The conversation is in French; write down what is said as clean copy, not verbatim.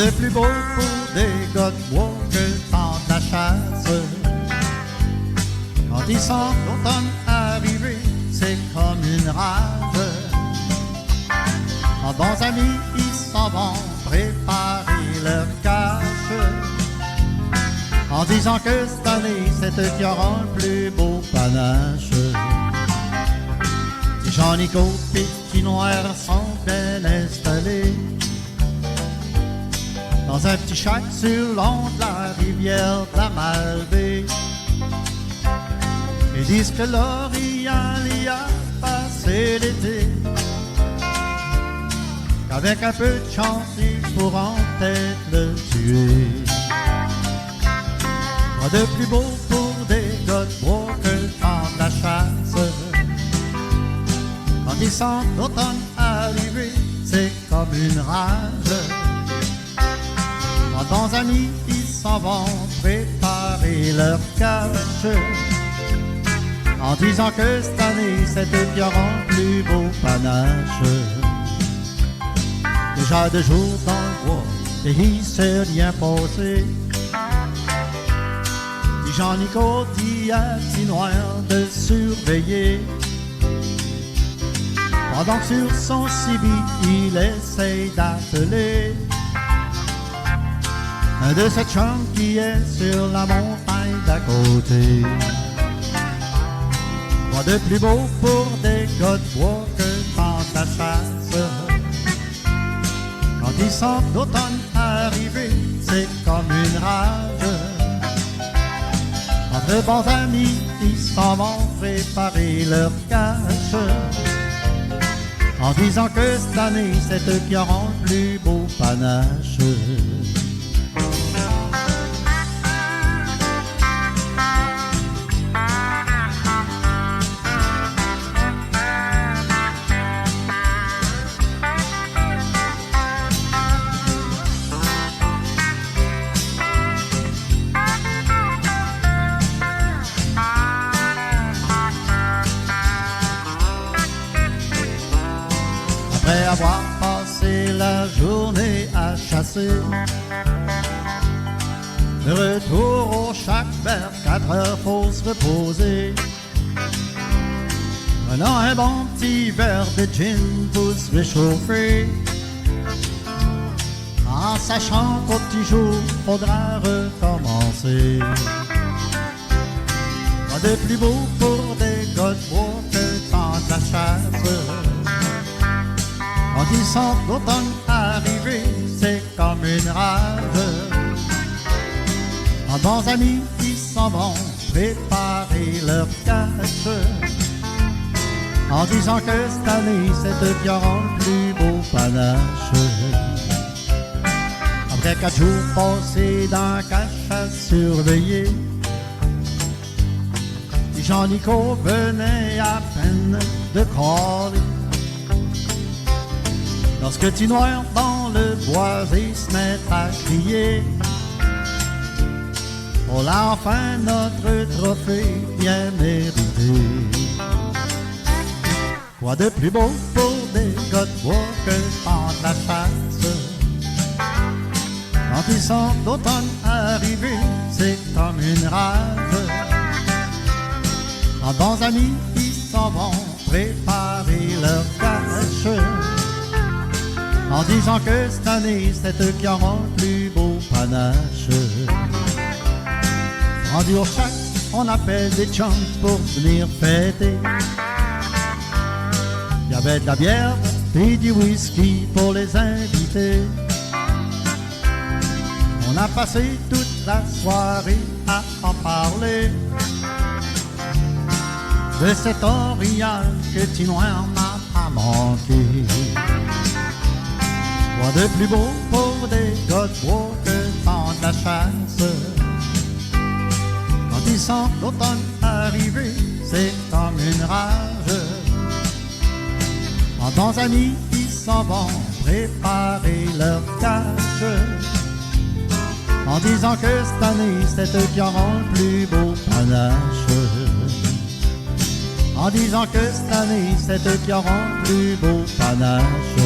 de plus beau pour des gars de bois que le temps de la chasse. Quand ils sentent l'automne arriver, c'est comme une rage. En bons amis, ils s'en vont préparer leur cache, en disant que cette année, c'est eux qui auront le plus beau panache. Jean-Nico et Petit Noir sont bien installés dans un petit chac sur le long de la rivière de la Malbaie. Ils disent que l'Orient y a passé l'été, qu'avec un peu de chance ils pourront peut-être le tuer. Quoi de plus beau pour des gars de bois que le temps de la chasse. Quand ils sentent l'automne arriver, c'est comme une rage. Quand bons amis, ils s'en vont préparer leur cache, en disant que cette année, c'est eux qui auront le plus beau panache. Déjà 2 jours dans le bois, et il s'est rien passé. Dit Jean-Nico dit à Petit Noir de surveiller, pendant que sur son cibi, il essaye d'appeler un de cette chambre qui est sur la montagne d'à côté. Quoi de plus beau pour des gars de bois que le temps de la chasse. Quand ils sentent l'automne arriver, c'est comme une rage. Entre bons amis, ils s'en vont préparer leur cache, en disant que cette année, c'est eux qui auront le plus beau panache. Après avoir passé la journée à chasser, de retour au chac vers 4 heures, faut se reposer. Prenant un bon petit verre de gin pour se réchauffer, en sachant qu'au petit jour, faudra recommencer. Quoi de plus beau pour des gars de bois que le temps de la chasse. Quand ils sentent l'automne arriver, c'est comme une rage. En bons amis, ils s'en vont préparer leur cache, en disant que cette année, c'est eux qui auront le plus beau panache. Après 4 jours passés dans la cache à surveiller, Jean-Nico venait à peine de crawler, lorsque Petit Noir dans le boisé se met à crier: oh là, enfin notre trophée bien mérité. Quoi de plus beau pour des gars de bois que le temps de la chasse. Quand ils sentent l'automne arriver, c'est comme une rage. En bons amis, ils s'en vont préparer leur cache, en disant que cette année, c'est eux qui auront le plus beau panache. Rendu au chac, on appelle des chums pour venir fêter. Il y avait de la bière et du whisky pour les invités. On a passé toute la soirée à en parler de cet orignal que Petit Noir n'a pas manqué. Quoi de plus beau pour des gars de bois que le temps de la chasse. Quand ils sentent l'automne arriver, c'est comme une rage. En bons amis, ils s'en vont préparer leur cache, en disant que cette année, c'est eux qui auront le plus beau panache. En disant que cette année, c'est eux qui auront le plus beau panache.